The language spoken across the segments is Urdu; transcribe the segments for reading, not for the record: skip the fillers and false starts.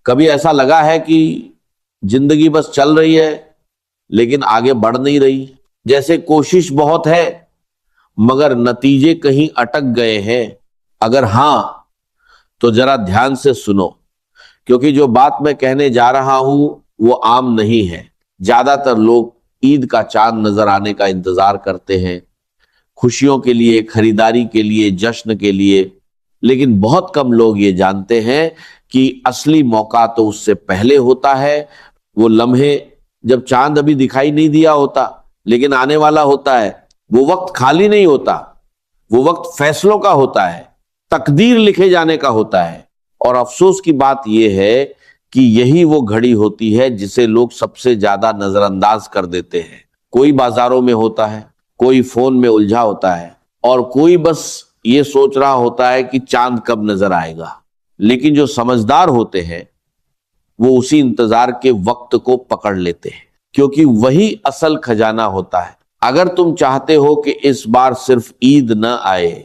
کبھی ایسا لگا ہے کہ زندگی بس چل رہی ہے لیکن آگے بڑھ نہیں رہی، جیسے کوشش بہت ہے مگر نتیجے کہیں اٹک گئے ہیں؟ اگر ہاں تو ذرا دھیان سے سنو، کیونکہ جو بات میں کہنے جا رہا ہوں وہ عام نہیں ہے۔ زیادہ تر لوگ عید کا چاند نظر آنے کا انتظار کرتے ہیں، خوشیوں کے لیے، خریداری کے لیے، جشن کے لیے، لیکن بہت کم لوگ یہ جانتے ہیں کہ اصلی موقع تو اس سے پہلے ہوتا ہے۔ وہ لمحے جب چاند ابھی دکھائی نہیں دیا ہوتا لیکن آنے والا ہوتا ہے، وہ وقت خالی نہیں ہوتا، وہ وقت فیصلوں کا ہوتا ہے، تقدیر لکھے جانے کا ہوتا ہے۔ اور افسوس کی بات یہ ہے کہ یہی وہ گھڑی ہوتی ہے جسے لوگ سب سے زیادہ نظر انداز کر دیتے ہیں۔ کوئی بازاروں میں ہوتا ہے، کوئی فون میں الجھا ہوتا ہے، اور کوئی بس یہ سوچ رہا ہوتا ہے کہ چاند کب نظر آئے گا۔ لیکن جو سمجھدار ہوتے ہیں وہ اسی انتظار کے وقت کو پکڑ لیتے ہیں، کیونکہ وہی اصل خزانہ ہوتا ہے۔ اگر تم چاہتے ہو کہ اس بار صرف عید نہ آئے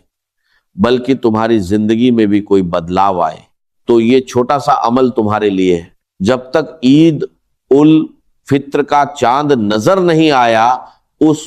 بلکہ تمہاری زندگی میں بھی کوئی بدلاؤ آئے تو یہ چھوٹا سا عمل تمہارے لیے ہے۔ جب تک عید الفطر کا چاند نظر نہیں آیا، اس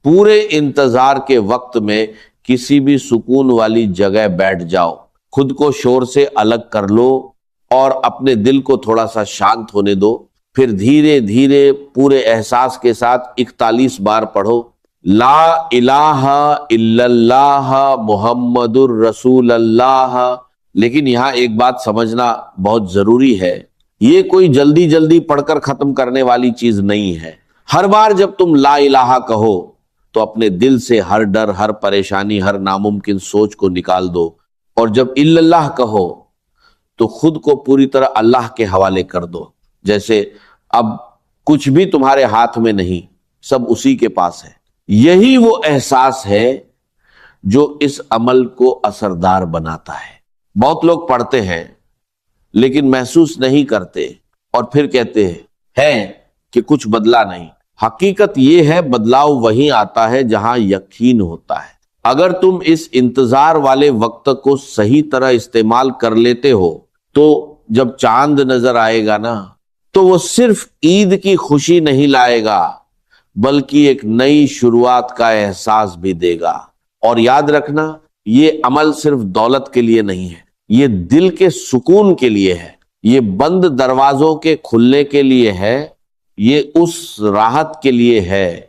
پورے انتظار کے وقت میں کسی بھی سکون والی جگہ بیٹھ جاؤ، خود کو شور سے الگ کر لو اور اپنے دل کو تھوڑا سا شانت ہونے دو۔ پھر دھیرے دھیرے پورے احساس کے ساتھ 41 بار پڑھو، لا الہ الا اللہ محمد الرسول اللہ۔ لیکن یہاں ایک بات سمجھنا بہت ضروری ہے، یہ کوئی جلدی جلدی پڑھ کر ختم کرنے والی چیز نہیں ہے۔ ہر بار جب تم لا الہ کہو تو اپنے دل سے ہر ڈر، ہر پریشانی، ہر ناممکن سوچ کو نکال دو، اور جب الا اللہ کہو تو خود کو پوری طرح اللہ کے حوالے کر دو، جیسے اب کچھ بھی تمہارے ہاتھ میں نہیں، سب اسی کے پاس ہے۔ یہی وہ احساس ہے جو اس عمل کو اثردار بناتا ہے۔ بہت لوگ پڑھتے ہیں لیکن محسوس نہیں کرتے اور پھر کہتے ہیں کہ کچھ بدلا نہیں۔ حقیقت یہ ہے بدلاؤ وہیں آتا ہے جہاں یقین ہوتا ہے۔ اگر تم اس انتظار والے وقت کو صحیح طرح استعمال کر لیتے ہو تو جب چاند نظر آئے گا نا تو وہ صرف عید کی خوشی نہیں لائے گا بلکہ ایک نئی شروعات کا احساس بھی دے گا۔ اور یاد رکھنا، یہ عمل صرف دولت کے لیے نہیں ہے، یہ دل کے سکون کے لیے ہے، یہ بند دروازوں کے کھلنے کے لیے ہے، یہ اس راحت کے لیے ہے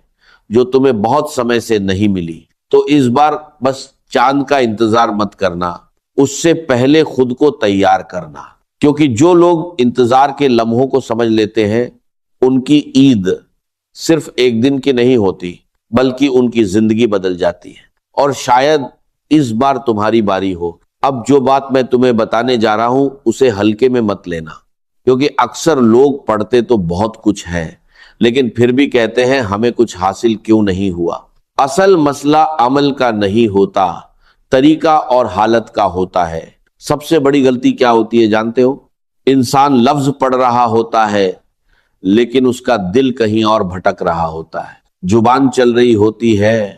جو تمہیں بہت سمے سے نہیں ملی۔ تو اس بار بس چاند کا انتظار مت کرنا، اس سے پہلے خود کو تیار کرنا، کیونکہ جو لوگ انتظار کے لمحوں کو سمجھ لیتے ہیں ان کی عید صرف ایک دن کی نہیں ہوتی بلکہ ان کی زندگی بدل جاتی ہے۔ اور شاید اس بار تمہاری باری ہو۔ اب جو بات میں تمہیں بتانے جا رہا ہوں اسے ہلکے میں مت لینا، کیونکہ اکثر لوگ پڑھتے تو بہت کچھ ہے لیکن پھر بھی کہتے ہیں ہمیں کچھ حاصل کیوں نہیں ہوا۔ اصل مسئلہ عمل کا نہیں ہوتا، طریقہ اور حالت کا ہوتا ہے۔ سب سے بڑی غلطی کیا ہوتی ہے جانتے ہو؟ انسان لفظ پڑھ رہا ہوتا ہے لیکن اس کا دل کہیں اور بھٹک رہا ہوتا ہے۔ زبان چل رہی ہوتی ہے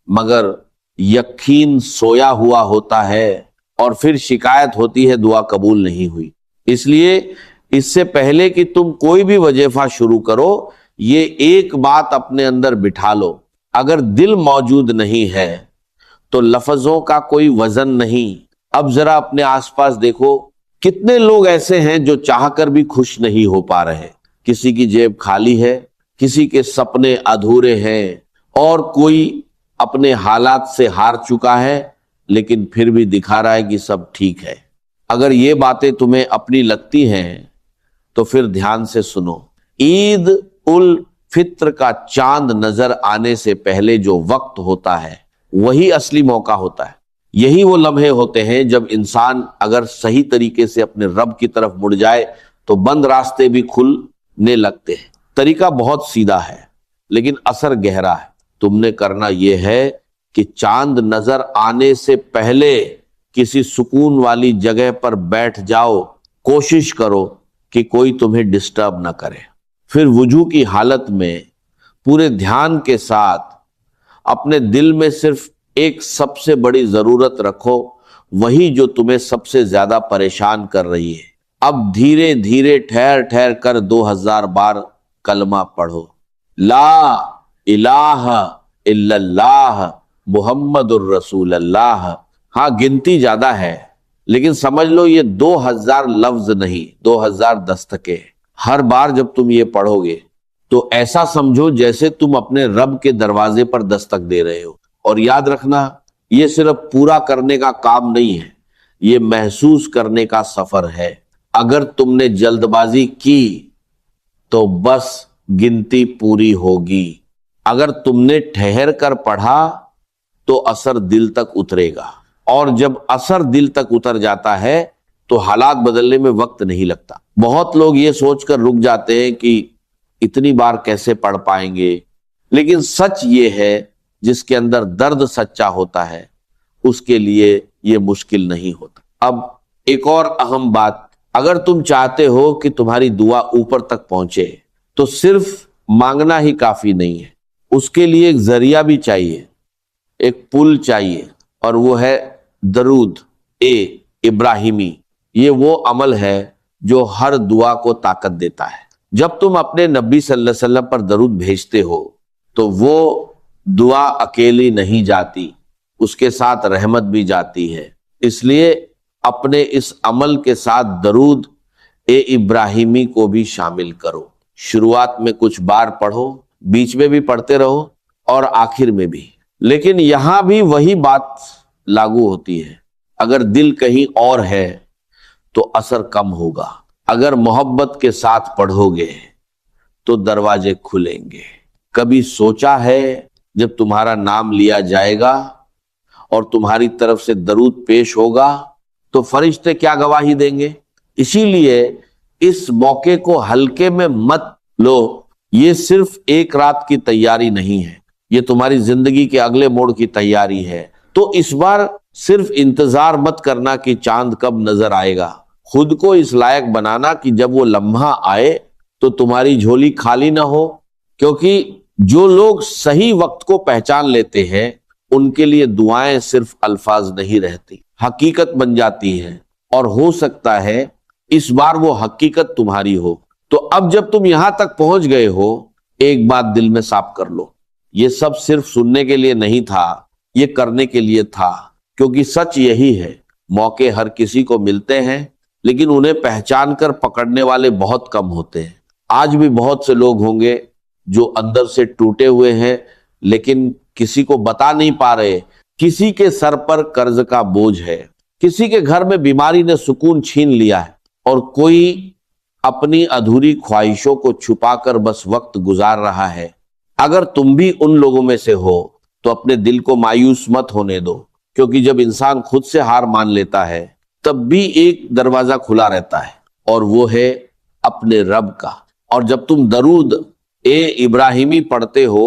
مگر یقین سویا ہوا ہوتا ہے، اور پھر شکایت ہوتی ہے دعا قبول نہیں ہوئی۔ اس لیے اس سے پہلے کہ تم کوئی بھی وظیفہ شروع کرو، یہ ایک بات اپنے اندر بٹھا لو، اگر دل موجود نہیں ہے تو لفظوں کا کوئی وزن نہیں۔ اب ذرا اپنے آس پاس دیکھو، کتنے لوگ ایسے ہیں جو چاہ کر بھی خوش نہیں ہو پا رہے۔ کسی کی جیب خالی ہے، کسی کے سپنے ادھورے ہیں، اور کوئی اپنے حالات سے ہار چکا ہے لیکن پھر بھی دکھا رہا ہے کہ سب ٹھیک ہے۔ اگر یہ باتیں تمہیں اپنی لگتی ہیں تو پھر دھیان سے سنو۔ عید الفطر کا چاند نظر آنے سے پہلے جو وقت ہوتا ہے وہی اصلی موقع ہوتا ہے۔ یہی وہ لمحے ہوتے ہیں جب انسان اگر صحیح طریقے سے اپنے رب کی طرف مڑ جائے تو بند راستے بھی کھلنے لگتے ہیں۔ طریقہ بہت سیدھا ہے لیکن اثر گہرا ہے۔ تم نے کرنا یہ ہے کہ چاند نظر آنے سے پہلے کسی سکون والی جگہ پر بیٹھ جاؤ، کوشش کرو کہ کوئی تمہیں ڈسٹرب نہ کرے۔ پھر وضو کی حالت میں پورے دھیان کے ساتھ اپنے دل میں صرف ایک سب سے بڑی ضرورت رکھو، وہی جو تمہیں سب سے زیادہ پریشان کر رہی ہے۔ اب دھیرے دھیرے ٹھہر ٹھہر کر 2000 بار کلمہ پڑھو، لا الہ الا اللہ محمد الرسول اللہ۔ ہاں گنتی زیادہ ہے، لیکن سمجھ لو یہ 2000 لفظ نہیں، 2000 دستکیں۔ ہر بار جب تم یہ پڑھو گے تو ایسا سمجھو جیسے تم اپنے رب کے دروازے پر دستک دے رہے ہو۔ اور یاد رکھنا، یہ صرف پورا کرنے کا کام نہیں ہے، یہ محسوس کرنے کا سفر ہے۔ اگر تم نے جلد بازی کی تو بس گنتی پوری ہوگی، اگر تم نے ٹھہر کر پڑھا تو اثر دل تک اترے گا، اور جب اثر دل تک اتر جاتا ہے تو حالات بدلنے میں وقت نہیں لگتا۔ بہت لوگ یہ سوچ کر رک جاتے ہیں کہ اتنی بار کیسے پڑھ پائیں گے، لیکن سچ یہ ہے جس کے اندر درد سچا ہوتا ہے اس کے لیے یہ مشکل نہیں ہوتا۔ اب ایک اور اہم بات، اگر تم چاہتے ہو کہ تمہاری دعا اوپر تک پہنچے تو صرف مانگنا ہی کافی نہیں ہے، اس کے لیے ایک ذریعہ بھی چاہیے، ایک پل چاہیے، اور وہ ہے درود ابراہیمی۔ یہ وہ عمل ہے جو ہر دعا کو طاقت دیتا ہے۔ جب تم اپنے نبی صلی اللہ علیہ وسلم پر درود بھیجتے ہو تو وہ دعا اکیلی نہیں جاتی، اس کے ساتھ رحمت بھی جاتی ہے۔ اس لیے اپنے اس عمل کے ساتھ درود ابراہیمی کو بھی شامل کرو۔ شروعات میں کچھ بار پڑھو، بیچ میں بھی پڑھتے رہو، اور آخر میں بھی۔ لیکن یہاں بھی وہی بات لاگو ہوتی ہے، اگر دل کہیں اور ہے تو اثر کم ہوگا۔ اگر محبت کے ساتھ پڑھو گے تو دروازے کھلیں گے۔ کبھی سوچا ہے جب تمہارا نام لیا جائے گا اور تمہاری طرف سے درود پیش ہوگا تو فرشتے کیا گواہی دیں گے؟ اسی لیے اس موقع کو ہلکے میں مت لو، یہ صرف ایک رات کی تیاری نہیں ہے، یہ تمہاری زندگی کے اگلے موڑ کی تیاری ہے۔ تو اس بار صرف انتظار مت کرنا کہ چاند کب نظر آئے گا، خود کو اس لائق بنانا کہ جب وہ لمحہ آئے تو تمہاری جھولی خالی نہ ہو، کیونکہ جو لوگ صحیح وقت کو پہچان لیتے ہیں ان کے لیے دعائیں صرف الفاظ نہیں رہتی، حقیقت بن جاتی ہیں، اور ہو سکتا ہے اس بار وہ حقیقت تمہاری ہو۔ تو اب جب تم یہاں تک پہنچ گئے ہو، ایک بات دل میں صاف کر لو، یہ سب صرف سننے کے لیے نہیں تھا، یہ کرنے کے لیے تھا، کیونکہ سچ یہی ہے، موقع ہر کسی کو ملتے ہیں لیکن انہیں پہچان کر پکڑنے والے بہت کم ہوتے ہیں۔ آج بھی بہت سے لوگ ہوں گے جو اندر سے ٹوٹے ہوئے ہیں لیکن کسی کو بتا نہیں پا رہے۔ کسی کے سر پر قرض کا بوجھ ہے، کسی کے گھر میں بیماری نے سکون چھین لیا ہے، اور کوئی اپنی ادھوری خواہشوں کو چھپا کر بس وقت گزار رہا ہے۔ اگر تم بھی ان لوگوں میں سے ہو تو اپنے دل کو مایوس مت ہونے دو، کیونکہ جب انسان خود سے ہار مان لیتا ہے تب بھی ایک دروازہ کھلا رہتا ہے، اور وہ ہے اپنے رب کا۔ اور جب تم درود ابراہیمی پڑھتے ہو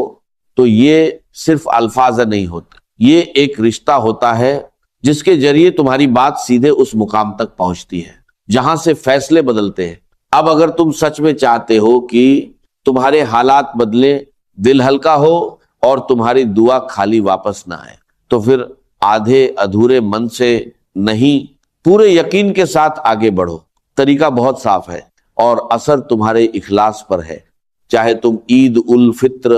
تو یہ صرف الفاظ نہیں ہوتے، یہ ایک رشتہ ہوتا ہے جس کے ذریعے تمہاری بات سیدھے اس مقام تک پہنچتی ہے جہاں سے فیصلے بدلتے ہیں۔ اب اگر تم سچ میں چاہتے ہو کہ تمہارے حالات بدلے، دل ہلکا ہو اور تمہاری دعا خالی واپس نہ آئے، تو پھر آدھے ادھورے من سے نہیں، پورے یقین کے ساتھ آگے بڑھو۔ طریقہ بہت صاف ہے اور اثر تمہارے اخلاص پر ہے۔ چاہے تم عید الفطر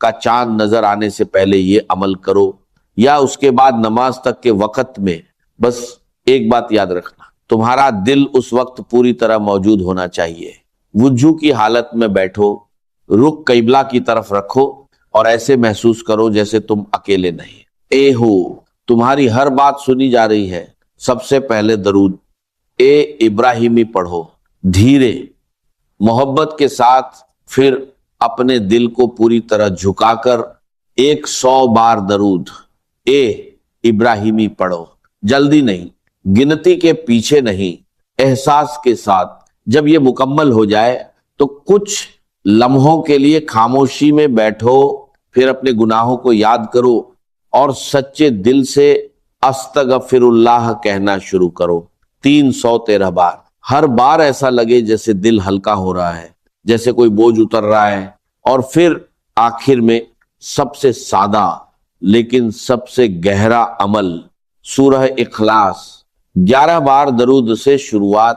کا چاند نظر آنے سے پہلے یہ عمل کرو یا اس کے بعد نماز تک کے وقت میں، بس ایک بات یاد رکھنا، تمہارا دل اس وقت پوری طرح موجود ہونا چاہیے۔ وضو کی حالت میں بیٹھو، رخ قبلہ کی طرف رکھو اور ایسے محسوس کرو جیسے تم اکیلے نہیں۔ اے ہو، تمہاری ہر بات سنی جا رہی ہے۔ سب سے پہلے درود ابراہیمی پڑھو، دھیرے، محبت کے ساتھ، پھر اپنے دل کو پوری طرح جھکا کر 100 بار درود ابراہیمی پڑھو۔ جلدی نہیں، گنتی کے پیچھے نہیں، احساس کے ساتھ۔ جب یہ مکمل ہو جائے تو کچھ لمحوں کے لیے خاموشی میں بیٹھو، پھر اپنے گناہوں کو یاد کرو اور سچے دل سے استغفر اللہ کہنا شروع کرو 313 بار۔ ہر بار ایسا لگے جیسے دل ہلکا ہو رہا ہے، جیسے کوئی بوجھ اتر رہا ہے۔ اور پھر آخر میں سب سے سادہ لیکن سب سے گہرا عمل، سورہ اخلاص 11 بار درود سے شروعات،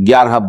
11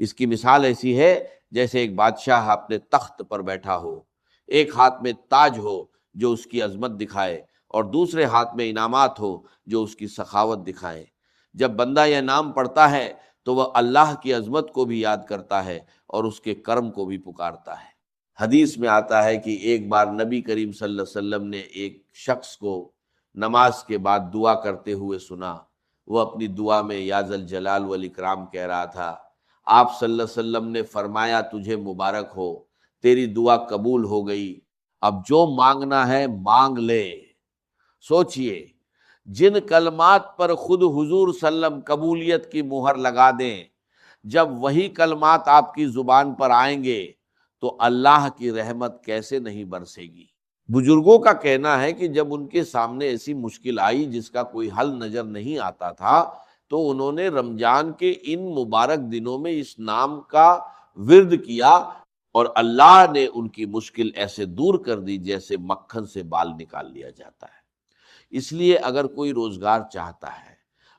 اس کی مثال ایسی ہے جیسے ایک بادشاہ اپنے تخت پر بیٹھا ہو، ایک ہاتھ میں تاج ہو جو اس کی عظمت دکھائے اور دوسرے ہاتھ میں انعامات ہو جو اس کی سخاوت دکھائے۔ جب بندہ یہ نام پڑھتا ہے تو وہ اللہ کی عظمت کو بھی یاد کرتا ہے اور اس کے کرم کو بھی پکارتا ہے۔ حدیث میں آتا ہے کہ ایک بار نبی کریم صلی اللہ علیہ وسلم نے ایک شخص کو نماز کے بعد دعا کرتے ہوئے سنا۔ وہ اپنی دعا میں یا ذا الجلال والاکرام کہہ رہا تھا۔ آپ صلی اللہ علیہ وسلم نے فرمایا تجھے مبارک ہو، تیری دعا قبول ہو گئی، اب جو مانگنا ہے مانگ لے۔ سوچئے جن کلمات پر خود حضور صلی اللہ علیہ وسلم قبولیت کی مہر لگا دیں، جب وہی کلمات آپ کی زبان پر آئیں گے تو اللہ کی رحمت کیسے نہیں برسے گی۔ بزرگوں کا کہنا ہے کہ جب ان کے سامنے ایسی مشکل آئی جس کا کوئی حل نظر نہیں آتا تھا تو انہوں نے رمضان کے ان مبارک دنوں میں اس نام کا ورد کیا اور اللہ نے ان کی مشکل ایسے دور کر دی جیسے مکھن سے بال نکال لیا جاتا ہے۔ اس لیے اگر کوئی روزگار چاہتا ہے،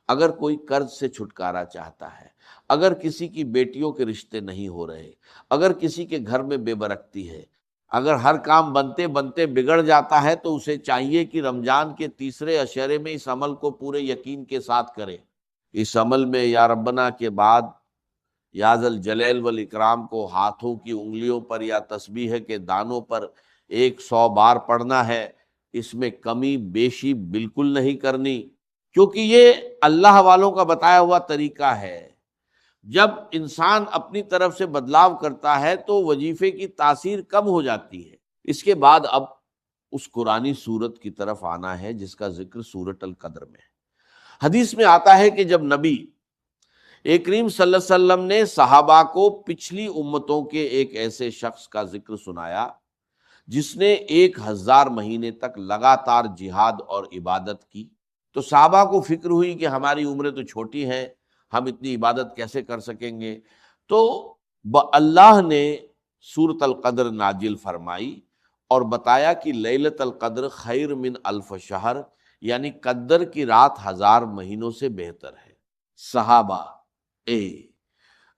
اگر کوئی قرض سے چھٹکارا چاہتا ہے، اگر کسی کی بیٹیوں کے رشتے نہیں ہو رہے، اگر کسی کے گھر میں بے برکتی ہے، اگر ہر کام بنتے بنتے بگڑ جاتا ہے تو اسے چاہیے کہ رمضان کے تیسرے عشرے میں اس عمل کو پورے یقین کے ساتھ کرے۔ اس عمل میں یا ربنا کے بعد یا ذا الجلال والاکرام کو ہاتھوں کی انگلیوں پر یا تسبیح کے دانوں پر 100 بار پڑھنا ہے۔ اس میں کمی بیشی بالکل نہیں کرنی، کیونکہ یہ اللہ والوں کا بتایا ہوا طریقہ ہے۔ جب انسان اپنی طرف سے بدلاؤ کرتا ہے تو وظیفے کی تاثیر کم ہو جاتی ہے۔ اس کے بعد اب اس قرآنی سورت کی طرف آنا ہے جس کا ذکر سورۃ القدر میں ہے۔ حدیث میں آتا ہے کہ جب نبی کریم صلی اللہ علیہ وسلم نے صحابہ کو پچھلی امتوں کے ایک ایسے شخص کا ذکر سنایا جس نے 1000 مہینے تک لگاتار جہاد اور عبادت کی، تو صحابہ کو فکر ہوئی کہ ہماری عمریں تو چھوٹی ہیں، ہم اتنی عبادت کیسے کر سکیں گے؟ تو اللہ نے سورۃ القدر نازل فرمائی اور بتایا کہ لیلۃ القدر خیر من الف شہر، یعنی قدر کی رات 1000 مہینوں سے بہتر ہے۔ صحابہ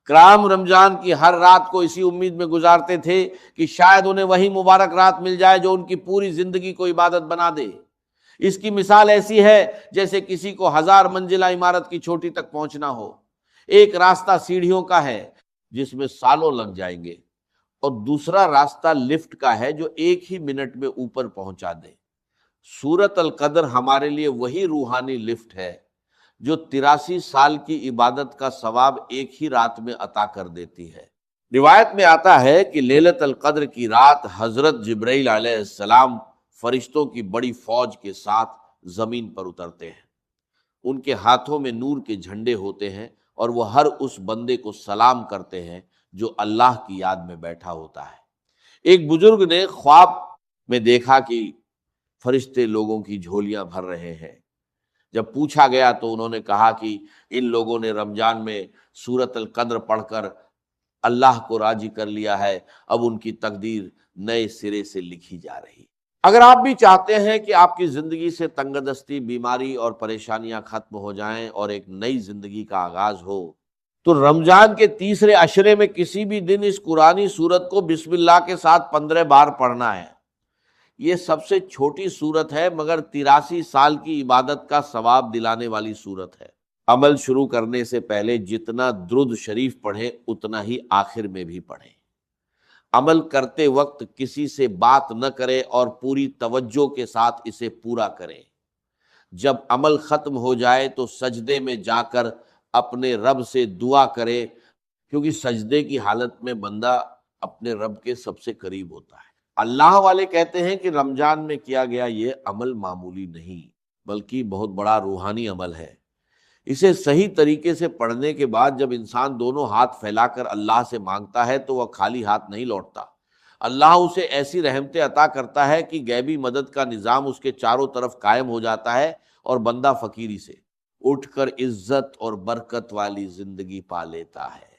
کرام رمضان کی ہر رات کو اسی امید میں گزارتے تھے کہ شاید انہیں وہی مبارک رات مل جائے جو ان کی پوری زندگی کو عبادت بنا دے۔ اس کی مثال ایسی ہے جیسے کسی کو 1000 منزلہ عمارت کی چوٹی تک پہنچنا ہو، ایک راستہ سیڑھیوں کا ہے جس میں سالوں لگ جائیں گے اور دوسرا راستہ لفٹ کا ہے جو 1 ہی منٹ میں اوپر پہنچا دے۔ سورۃ القدر ہمارے لیے وہی روحانی لفٹ ہے جو 83 سال کی عبادت کا ثواب ایک ہی رات میں عطا کر دیتی ہے۔ روایت میں آتا ہے کہ لیلۃ القدر کی رات حضرت جبرائیل علیہ السلام فرشتوں کی بڑی فوج کے ساتھ زمین پر اترتے ہیں۔ ان کے ہاتھوں میں نور کے جھنڈے ہوتے ہیں اور وہ ہر اس بندے کو سلام کرتے ہیں جو اللہ کی یاد میں بیٹھا ہوتا ہے۔ ایک بزرگ نے خواب میں دیکھا کہ فرشتے لوگوں کی جھولیاں بھر رہے ہیں۔ جب پوچھا گیا تو انہوں نے کہا کہ ان لوگوں نے رمضان میں سورۃ القدر پڑھ کر اللہ کو راضی کر لیا ہے، اب ان کی تقدیر نئے سرے سے لکھی جا رہی۔ اگر آپ بھی چاہتے ہیں کہ آپ کی زندگی سے تنگ دستی، بیماری اور پریشانیاں ختم ہو جائیں اور ایک نئی زندگی کا آغاز ہو، تو رمضان کے تیسرے عشرے میں کسی بھی دن اس قرآنی سورت کو بسم اللہ کے ساتھ 15 بار پڑھنا ہے۔ یہ سب سے چھوٹی سورت ہے مگر 83 سال کی عبادت کا ثواب دلانے والی سورت ہے۔ عمل شروع کرنے سے پہلے جتنا درود شریف پڑھیں اتنا ہی آخر میں بھی پڑھیں۔ عمل کرتے وقت کسی سے بات نہ کرے اور پوری توجہ کے ساتھ اسے پورا کریں۔ جب عمل ختم ہو جائے تو سجدے میں جا کر اپنے رب سے دعا کرے، کیونکہ سجدے کی حالت میں بندہ اپنے رب کے سب سے قریب ہوتا ہے۔ اللہ والے کہتے ہیں کہ رمضان میں کیا گیا یہ عمل معمولی نہیں بلکہ بہت بڑا روحانی عمل ہے۔ اسے صحیح طریقے سے پڑھنے کے بعد جب انسان دونوں ہاتھ پھیلا کر اللہ سے مانگتا ہے تو وہ خالی ہاتھ نہیں لوٹتا۔ اللہ اسے ایسی رحمتیں عطا کرتا ہے کہ غیبی مدد کا نظام اس کے چاروں طرف قائم ہو جاتا ہے اور بندہ فقیری سے اٹھ کر عزت اور برکت والی زندگی پا لیتا ہے۔